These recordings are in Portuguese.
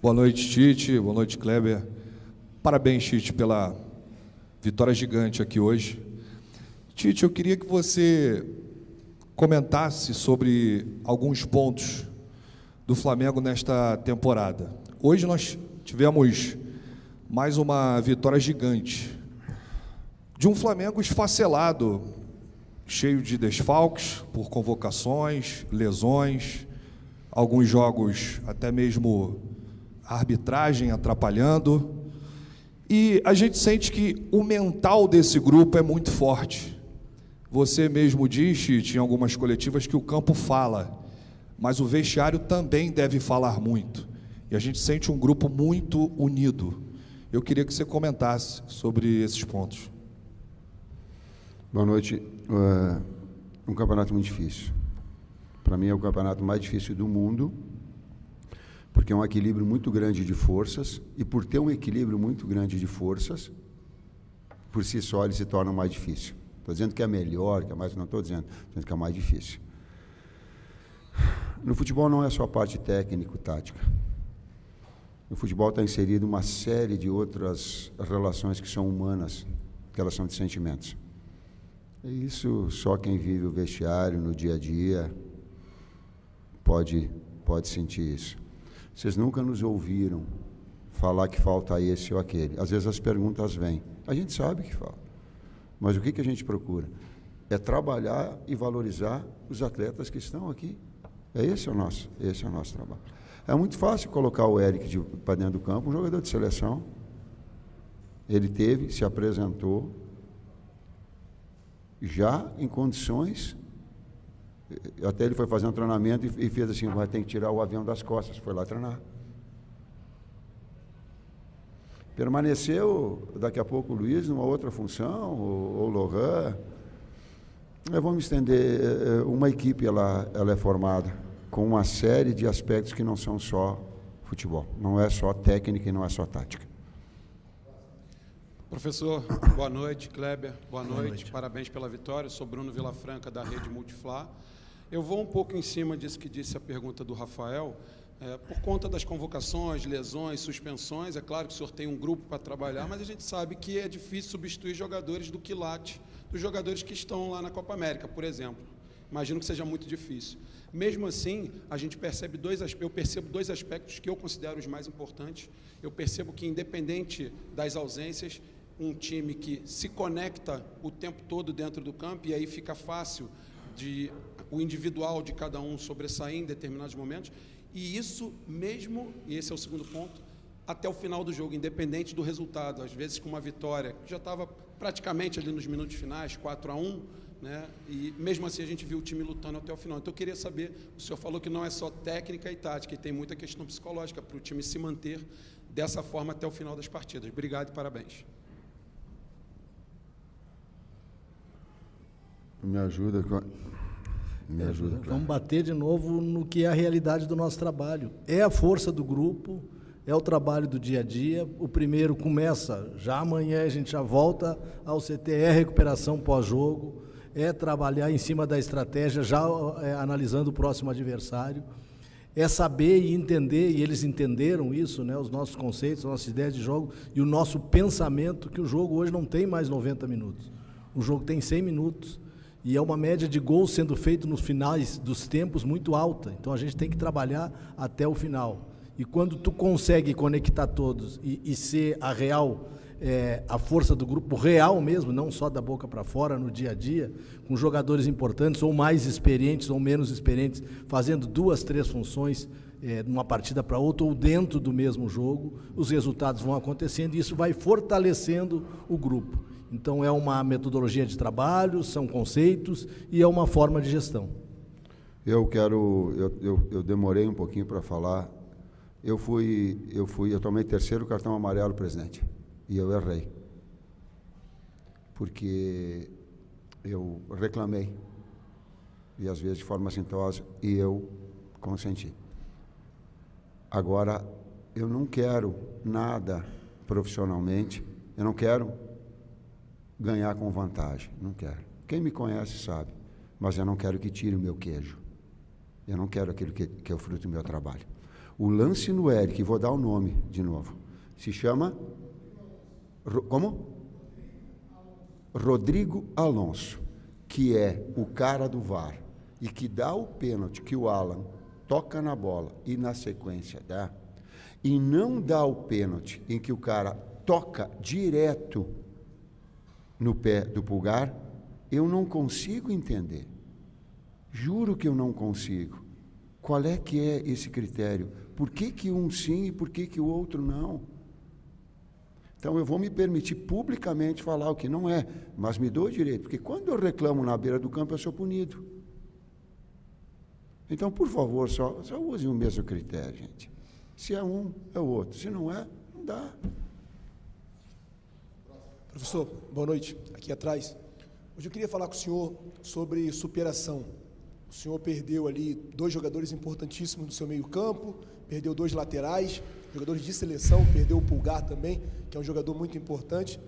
Boa noite, Tite. Boa noite, Kleber. Parabéns, Tite, pela vitória gigante aqui hoje. Tite, eu queria que você comentasse sobre alguns pontos do Flamengo nesta temporada. Hoje nós tivemos mais uma vitória gigante de um Flamengo esfacelado, cheio de desfalques por convocações, lesões, alguns jogos até mesmo a arbitragem atrapalhando. E a gente sente que o mental desse grupo é muito forte. Você mesmo disse, em algumas coletivas, que o campo fala, mas o vestiário também deve falar muito. E a gente sente um grupo muito unido. Eu queria que você comentasse sobre esses pontos. Boa noite. Um campeonato muito difícil. Para mim é o campeonato mais difícil do mundo, porque é um equilíbrio muito grande de forças, e por ter um equilíbrio muito grande de forças, por si só ele se torna mais difícil. Estou dizendo que é melhor, que é mais, não estou dizendo que é mais difícil. No futebol não é só a parte técnico-tática. No futebol está inserido uma série de outras relações que são humanas, que elas são de sentimentos. E isso só quem vive o vestiário no dia a dia pode sentir isso. Vocês nunca nos ouviram falar que falta esse ou aquele. Às vezes as perguntas vêm. A gente sabe que falta. Mas o que a gente procura? É trabalhar e valorizar os atletas que estão aqui. Esse é o nosso trabalho. É muito fácil colocar o Eric para dentro do campo, um jogador de seleção. Ele se apresentou já em condições, até ele foi fazer um treinamento e fez assim, vai ter que tirar o avião das costas, foi lá treinar. Permaneceu, daqui a pouco, o Luiz, numa outra função, ou o Lohan. Vamos estender, uma equipe ela é formada com uma série de aspectos que não são só futebol, não é só técnica e não é só tática. Professor, boa noite. Kleber, boa noite. Parabéns pela vitória. Eu sou Bruno Vilafranca, da Rede Multiflá. Eu vou um pouco em cima disso que disse a pergunta do Rafael. Por conta das convocações, lesões, suspensões, é claro que o senhor tem um grupo para trabalhar, mas a gente sabe que é difícil substituir jogadores do quilate, dos jogadores que estão lá na Copa América, por exemplo. Imagino que seja muito difícil. Mesmo assim, a gente percebe eu percebo dois aspectos que eu considero os mais importantes. Eu percebo que, independente das ausências, um time que se conecta o tempo todo dentro do campo, e aí fica fácil o individual de cada um sobressair em determinados momentos, e isso mesmo, e esse é o segundo ponto, até o final do jogo, independente do resultado, às vezes com uma vitória, que já estava praticamente ali nos minutos finais, 4-1, né? E mesmo assim a gente viu o time lutando até o final. Então eu queria saber, o senhor falou que não é só técnica e tática, e tem muita questão psicológica para o time se manter dessa forma até o final das partidas. Obrigado e parabéns. Me ajuda. Vamos bater de novo no que é a realidade do nosso trabalho. É a força do grupo, é o trabalho do dia a dia. O primeiro começa já amanhã, a gente já volta ao CT, recuperação pós-jogo, é trabalhar em cima da estratégia, já analisando o próximo adversário. É saber e entender, e eles entenderam isso, né, os nossos conceitos, as nossas ideias de jogo e o nosso pensamento, que o jogo hoje não tem mais 90 minutos. O jogo tem 100 minutos. E é uma média de gols sendo feito nos finais dos tempos muito alta. Então a gente tem que trabalhar até o final. E quando tu consegue conectar todos e ser a real, a força do grupo real mesmo, não só da boca para fora no dia a dia, com jogadores importantes ou mais experientes ou menos experientes, fazendo 2, 3 funções de uma partida para outra ou dentro do mesmo jogo, os resultados vão acontecendo e isso vai fortalecendo o grupo. Então, é uma metodologia de trabalho, são conceitos e é uma forma de gestão. Eu demorei um pouquinho para falar. Eu tomei 3º cartão amarelo, presidente, e eu errei. Porque eu reclamei, e às vezes de forma assintosa, e eu consenti. Agora, eu não quero nada profissionalmente, eu não quero ganhar com vantagem, não quero. Quem me conhece sabe, mas eu não quero que tire o meu queijo. Eu não quero aquilo que é o fruto do meu trabalho. O lance no Eric, vou dar o nome de novo, se chama... Como? Rodrigo Alonso, que é o cara do VAR, e que dá o pênalti que o Alan toca na bola e na sequência dá, e não dá o pênalti em que o cara toca direto no pé do Pulgar, eu não consigo entender. Juro que eu não consigo. Qual é que é esse critério? Por que que um sim e por que que o outro não? Então eu vou me permitir publicamente falar o que não é, mas me dou o direito, porque quando eu reclamo na beira do campo eu sou punido. Então, por favor, só usem o mesmo critério, gente. Se é um, é o outro. Se não é, não dá. Professor, boa noite. Aqui atrás. Hoje eu queria falar com o senhor sobre superação. O senhor perdeu ali 2 jogadores importantíssimos do seu meio-campo, perdeu 2 laterais, jogadores de seleção, perdeu o Pulgar também, que é um jogador muito importante.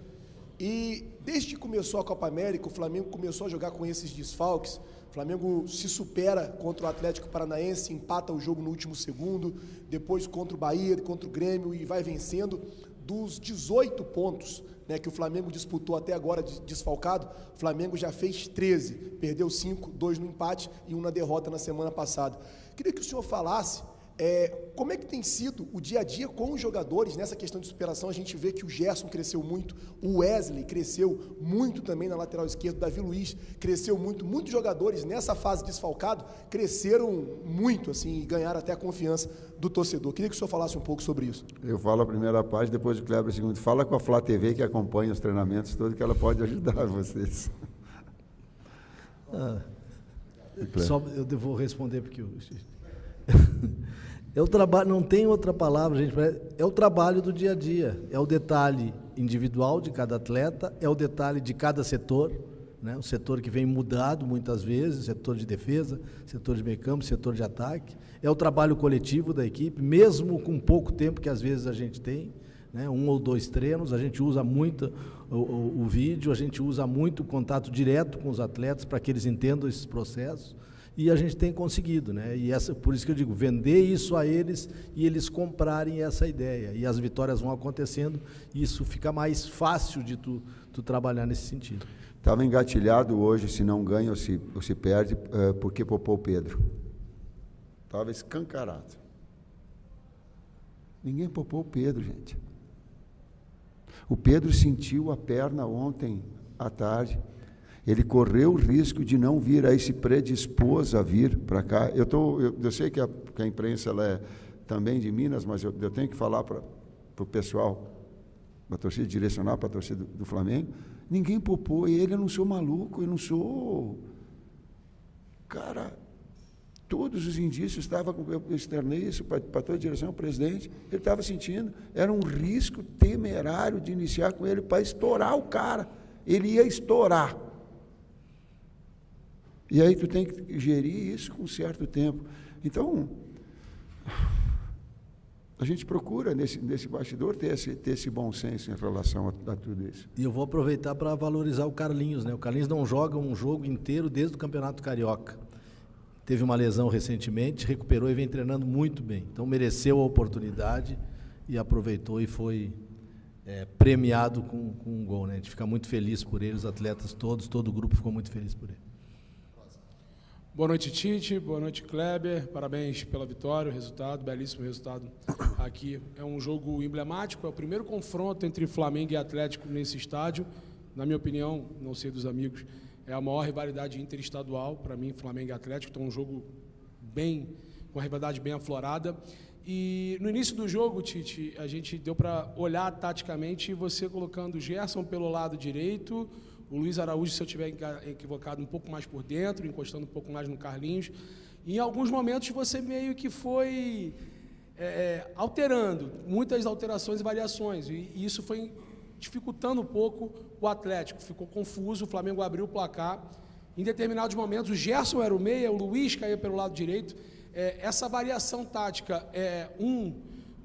E desde que começou a Copa América, o Flamengo começou a jogar com esses desfalques. O Flamengo se supera contra o Atlético Paranaense, empata o jogo no último segundo, depois contra o Bahia, contra o Grêmio e vai vencendo. Dos 18 pontos, né, que o Flamengo disputou até agora desfalcado, o Flamengo já fez 13, perdeu 5, 2 no empate e 1 na derrota na semana passada. Queria que o senhor falasse como é que tem sido o dia a dia com os jogadores nessa questão de superação. A gente vê que o Gerson cresceu muito, o Wesley cresceu muito também na lateral esquerda, o Davi Luiz cresceu muito, muitos jogadores nessa fase desfalcado cresceram muito, assim, e ganharam até a confiança do torcedor. Queria que o senhor falasse um pouco sobre isso. Eu falo a primeira parte, depois o Kleber a segunda. Fala com a Flá TV, que acompanha os treinamentos todos, que ela pode ajudar vocês. Só eu vou responder porque é o trabalho, não tem outra palavra, gente, é o trabalho do dia a dia, é o detalhe individual de cada atleta, é o detalhe de cada setor, né? O setor que vem mudado muitas vezes, setor de defesa, setor de meio campo, setor de ataque, é o trabalho coletivo da equipe, mesmo com pouco tempo que às vezes a gente tem, né? 1 ou 2 treinos, a gente usa muito o vídeo, a gente usa muito o contato direto com os atletas para que eles entendam esses processos. E a gente tem conseguido, né? E por isso que eu digo, vender isso a eles e eles comprarem essa ideia. E as vitórias vão acontecendo e isso fica mais fácil de tu trabalhar nesse sentido. Estava engatilhado hoje, se não ganha ou se perde, porque poupou o Pedro. Estava escancarado. Ninguém poupou o Pedro, gente. O Pedro sentiu a perna ontem à tarde. Ele correu o risco de não vir, aí se predispôs a vir para cá. Eu sei que a imprensa ela é também de Minas, mas eu tenho que falar para o pessoal da torcida, direcionar para a torcida do Flamengo. Ninguém poupou ele, eu não sou maluco, eu não sou... Cara, todos os indícios estavam, eu externei isso para toda a direção, o presidente, ele estava sentindo, era um risco temerário de iniciar com ele para estourar o cara. Ele ia estourar. E aí tu tem que gerir isso com um certo tempo. Então, a gente procura, nesse bastidor, ter esse bom senso em relação a tudo isso. E eu vou aproveitar para valorizar o Carlinhos, né? O Carlinhos não joga um jogo inteiro desde o Campeonato Carioca. Teve uma lesão recentemente, recuperou e vem treinando muito bem. Então, mereceu a oportunidade e aproveitou e foi premiado com um gol, né? A gente fica muito feliz por ele, os atletas todos, todo o grupo ficou muito feliz por ele. Boa noite, Tite. Boa noite, Kleber. Parabéns pela vitória, o resultado, belíssimo resultado aqui. É um jogo emblemático, é o primeiro confronto entre Flamengo e Atlético nesse estádio. Na minha opinião, não sei dos amigos, é a maior rivalidade interestadual, para mim, Flamengo e Atlético. Então, um jogo com uma rivalidade bem aflorada. E no início do jogo, Tite, a gente deu para olhar taticamente você colocando o Gerson pelo lado direito, o Luiz Araújo, se eu estiver equivocado, um pouco mais por dentro, encostando um pouco mais no Carlinhos. E em alguns momentos você meio que foi alterando, muitas alterações e variações. E isso foi dificultando um pouco o Atlético. Ficou confuso, o Flamengo abriu o placar. Em determinados momentos, o Gerson era o meia, o Luiz caía pelo lado direito. Essa variação tática é um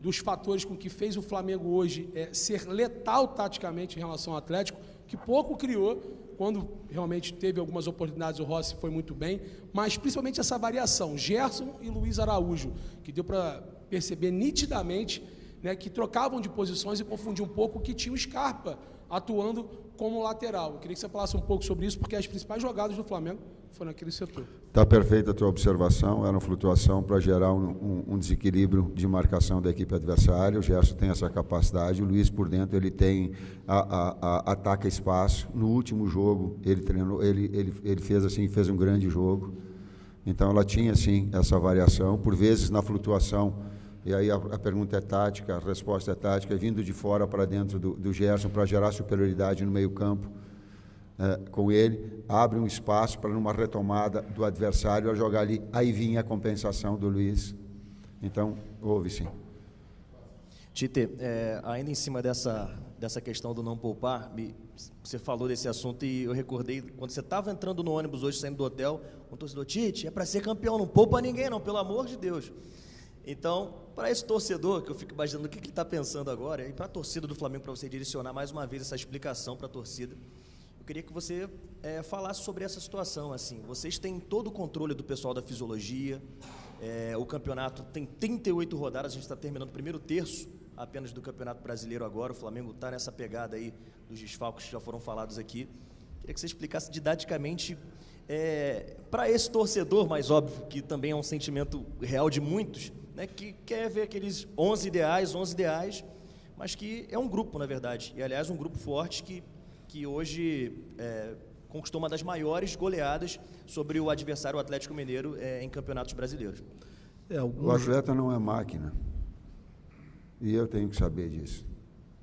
dos fatores com que fez o Flamengo hoje ser letal taticamente em relação ao Atlético, que pouco criou, quando realmente teve algumas oportunidades, o Rossi foi muito bem, mas principalmente essa variação, Gerson e Luiz Araújo, que deu para perceber nitidamente, né, que trocavam de posições e confundiam um pouco que tinha o Scarpa atuando como lateral. Eu queria que você falasse um pouco sobre isso, porque as principais jogadas do Flamengo foram naquele setor. Está perfeita a tua observação, era uma flutuação para gerar um desequilíbrio de marcação da equipe adversária. O Gerson tem essa capacidade, o Luiz por dentro ele tem ataca espaço. No último jogo ele treinou, ele fez um grande jogo. Então ela tinha sim essa variação, por vezes na flutuação. E aí a pergunta é tática, a resposta é tática, vindo de fora para dentro do Gerson para gerar superioridade no meio-campo. Com ele, abre um espaço para numa retomada do adversário a jogar ali, aí vinha a compensação do Luiz. Então, houve sim. Tite, ainda em cima dessa questão do não poupar, você falou desse assunto e eu recordei, quando você estava entrando no ônibus hoje, saindo do hotel, um torcedor, Tite, é para ser campeão, não poupa ninguém não, pelo amor de Deus. Então, para esse torcedor, que eu fico imaginando o que ele está pensando agora, e para a torcida do Flamengo, para você direcionar mais uma vez essa explicação para a torcida, eu queria que você falasse sobre essa situação. Assim, vocês têm todo o controle do pessoal da fisiologia, o campeonato tem 38 rodadas, a gente está terminando o primeiro terço apenas do Campeonato Brasileiro agora, o Flamengo está nessa pegada aí dos desfalques que já foram falados aqui. Queria que você explicasse didaticamente para esse torcedor, mais óbvio, que também é um sentimento real de muitos, né, que quer ver aqueles 11 ideais, mas que é um grupo, na verdade, e aliás um grupo forte que hoje conquistou uma das maiores sobre o adversário, o Atlético Mineiro, em campeonatos brasileiros. O atleta não é máquina, e eu tenho que saber disso.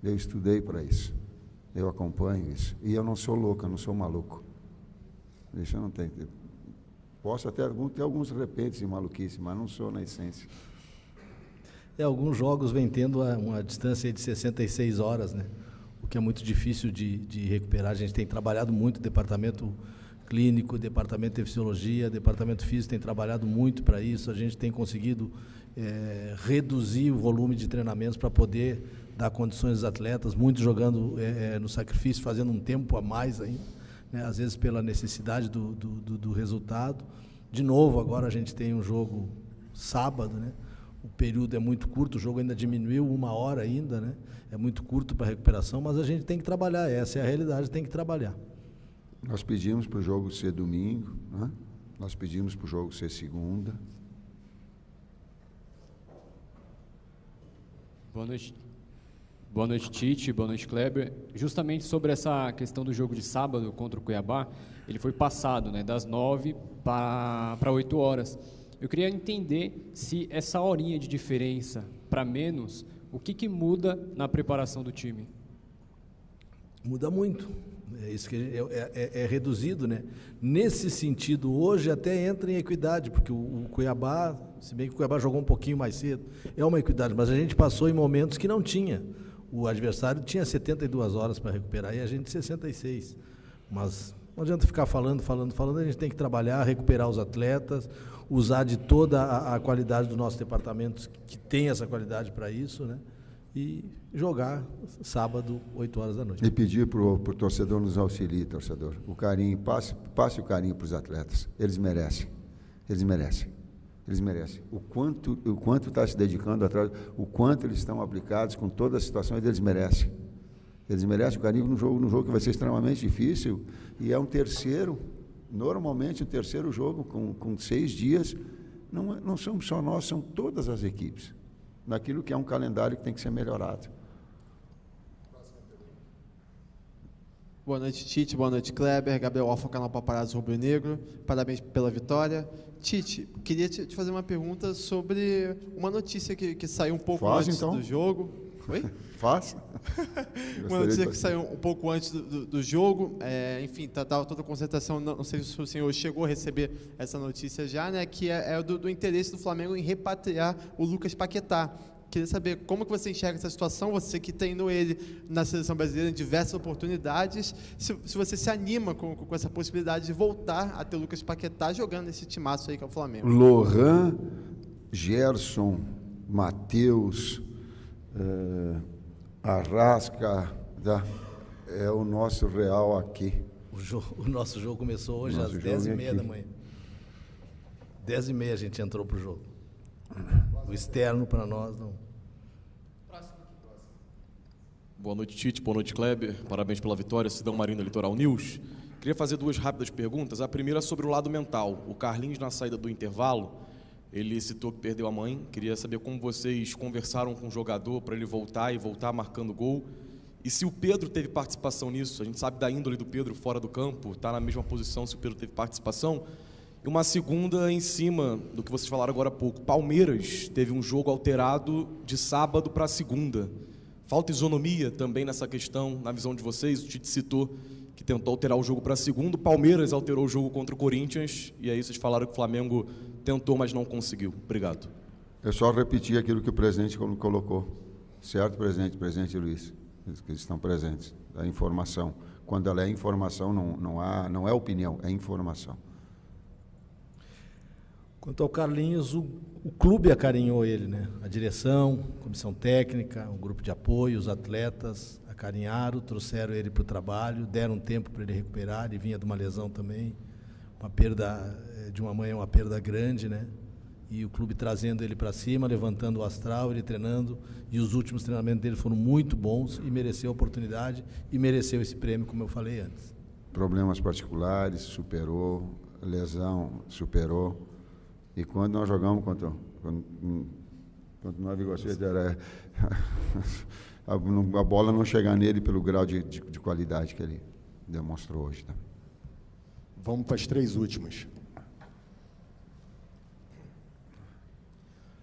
Eu estudei para isso, eu acompanho isso, e eu não sou louco, eu não sou maluco. Isso eu não tenho. Posso até ter alguns repentes de maluquice, mas não sou na essência. Alguns jogos vêm tendo uma distância de 66 horas, né? O que é muito difícil de recuperar. A gente tem trabalhado muito, departamento clínico, departamento de fisiologia, departamento físico tem trabalhado muito para isso. A gente tem conseguido reduzir o volume de treinamentos para poder dar condições aos atletas, muitos jogando no sacrifício, fazendo um tempo a mais ainda, né? Às vezes pela necessidade do resultado. De novo, agora a gente tem um jogo sábado, né? O período é muito curto, o jogo ainda diminuiu 1 hora ainda, né? É muito curto para a recuperação, mas a gente tem que trabalhar, essa é a realidade, tem que trabalhar. Nós pedimos para o jogo ser domingo, né? Nós pedimos para o jogo ser segunda. Boa noite, Tite, boa noite, Kleber. Justamente sobre essa questão do jogo de sábado contra o Cuiabá, ele foi passado, né, das 9 para 8 horas. Eu queria entender se essa horinha de diferença para menos, o que muda na preparação do time? Muda muito. É isso que é reduzido, né? Nesse sentido, hoje até entra em equidade, porque o Cuiabá, se bem que o Cuiabá jogou um pouquinho mais cedo, é uma equidade, mas a gente passou em momentos que não tinha. O adversário tinha 72 horas para recuperar e a gente 66. Mas não adianta ficar falando, a gente tem que trabalhar, recuperar os atletas, usar de toda a qualidade do nosso departamento, que tem essa qualidade para isso, né? E jogar sábado, 8 horas da noite. E pedir para o torcedor nos auxilie, torcedor. O carinho, passe o carinho para os atletas. Eles merecem. O quanto está se dedicando atrás, o quanto eles estão aplicados com todas as situações, eles merecem. Eles merecem o carinho num jogo que vai ser extremamente difícil. E é normalmente o terceiro jogo, com 6 dias, não somos só nós, são todas as equipes. Naquilo que é um calendário que tem que ser melhorado. Boa noite, Tite. Boa noite, Kleber. Gabriel Alfa, canal Paparazzo Rubro Negro. Parabéns pela vitória. Tite, queria te fazer uma pergunta sobre uma notícia que saiu um pouco antes do jogo. Oi? Faz. Uma notícia que saiu um pouco antes do jogo. Enfim, estava toda a concentração. Não sei se o senhor chegou a receber essa notícia já, né? Que é do interesse do Flamengo em repatriar o Lucas Paquetá. Queria saber como que você enxerga essa situação, você que treinou ele na seleção brasileira em diversas oportunidades, se você se anima com essa possibilidade de voltar a ter o Lucas Paquetá jogando esse timaço aí que é o Flamengo. Lohan, Gerson, Matheus, Arrasca, é o nosso real aqui. O nosso jogo começou hoje às 10h30 da manhã. 10h30 a gente entrou para o jogo. O externo para nós não. Boa noite, Tite. Boa noite, Kleber. Parabéns pela vitória. Sidão Marinho, Litoral News. Queria fazer duas rápidas perguntas. A primeira é sobre o lado mental. O Carlinhos, na saída do intervalo, ele citou que perdeu a mãe. Queria saber como vocês conversaram com o jogador para ele voltar e voltar marcando gol. E se o Pedro teve participação nisso. A gente sabe da índole do Pedro fora do campo, está na mesma posição, se o Pedro teve participação. E uma segunda em cima do que vocês falaram agora há pouco. Palmeiras teve um jogo alterado de sábado para segunda. Falta isonomia também nessa questão, na visão de vocês? O Tite citou que tentou alterar o jogo para segundo. O Palmeiras alterou o jogo contra o Corinthians. E aí vocês falaram que o Flamengo tentou, mas não conseguiu. Obrigado. Eu só repeti aquilo que o presidente colocou. Certo, presidente? Presidente Luiz, que estão presentes. A informação. Quando ela é informação, não é opinião, é informação. Quanto ao Carlinhos, o clube acarinhou ele, né? A direção, a comissão técnica, o grupo de apoio, os atletas acarinharam, trouxeram ele para o trabalho, deram um tempo para ele recuperar, ele vinha de uma lesão também, uma perda de uma mãe é uma perda grande, né? E o clube trazendo ele para cima, levantando o astral, ele treinando, e os últimos treinamentos dele foram muito bons e mereceu a oportunidade e mereceu esse prêmio, como eu falei antes. Problemas particulares, superou, lesão, superou. E quando nós jogamos contra nós, a bola não chegar nele pelo grau de qualidade que ele demonstrou hoje. Tá? Vamos para as 3 últimas.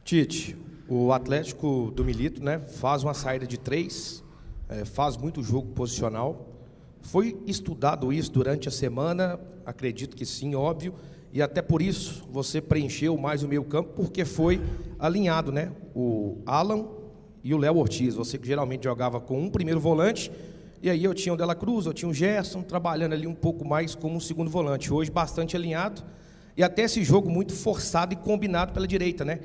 Tite, o Atlético do Milito, né, faz uma saída de 3, faz muito jogo posicional. Foi estudado isso durante a semana? Acredito que sim, óbvio. E até por isso você preencheu mais o meio-campo, porque foi alinhado, né? O Alan e o Léo Ortiz. Você que geralmente jogava com um primeiro volante, e aí eu tinha o Dela Cruz, eu tinha o Gerson, trabalhando ali um pouco mais como um segundo volante. Hoje bastante alinhado, e até esse jogo muito forçado e combinado pela direita, né?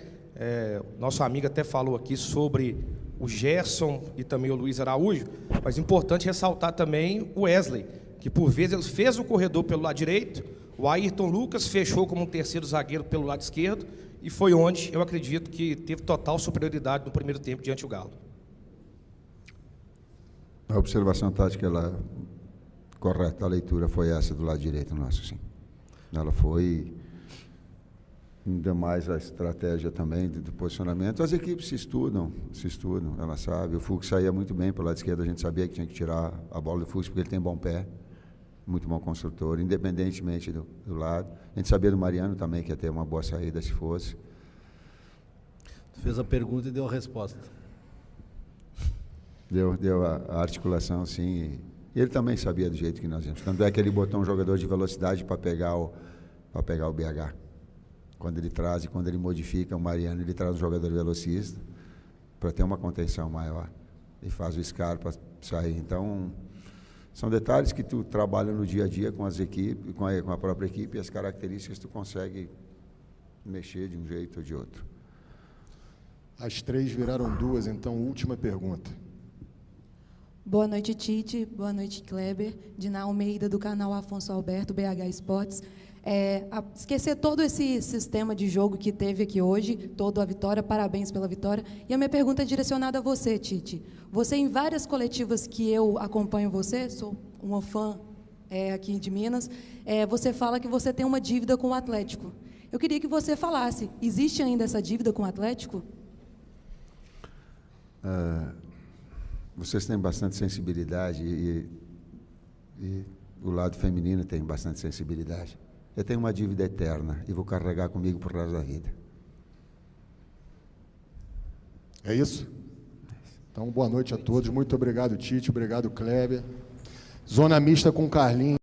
Nosso amigo até falou aqui sobre o Gerson e também o Luiz Araújo, mas importante ressaltar também o Wesley, que por vezes ele fez o corredor pelo lado direito. O Ayrton Lucas fechou como um terceiro zagueiro pelo lado esquerdo e foi onde eu acredito que teve total superioridade no primeiro tempo diante do Galo. A observação tática, ela correta, a leitura foi essa do lado direito nosso, sim. Ela foi, ainda mais a estratégia também do posicionamento. As equipes se estudam, ela sabe. O Fux saía muito bem pelo lado esquerdo, a gente sabia que tinha que tirar a bola do Fux porque ele tem bom pé. Muito bom construtor, independentemente do lado. A gente sabia do Mariano também que ia ter uma boa saída se fosse. Tu fez a pergunta e deu a resposta. Deu a articulação, sim. E ele também sabia do jeito que nós íamos. Tanto é que ele botou um jogador de velocidade para pegar o BH. Quando ele traz e quando ele modifica o Mariano, ele traz um jogador velocista para ter uma contenção maior. E faz o Scarpa sair. Então, são detalhes que tu trabalha no dia a dia com as equipes, com a própria equipe, e as características tu consegue mexer de um jeito ou de outro. As 3 viraram 2, então última pergunta. Boa noite, Tite. Boa noite, Kleber. Dina Almeida, do canal Afonso Alberto, BH Esportes. Esquecer todo esse sistema de jogo que teve aqui hoje, toda a vitória, parabéns pela vitória. E a minha pergunta é direcionada a você, Tite. Você, em várias coletivas que eu acompanho você, sou uma fã aqui de Minas, você fala que você tem uma dívida com o Atlético. Eu queria que você falasse, existe ainda essa dívida com o Atlético? Vocês têm bastante sensibilidade e o lado feminino tem bastante sensibilidade. Eu tenho uma dívida eterna e vou carregar comigo por resto da vida. É isso? Então, boa noite a todos. Muito obrigado, Tite. Obrigado, Kleber. Zona mista com Carlinhos.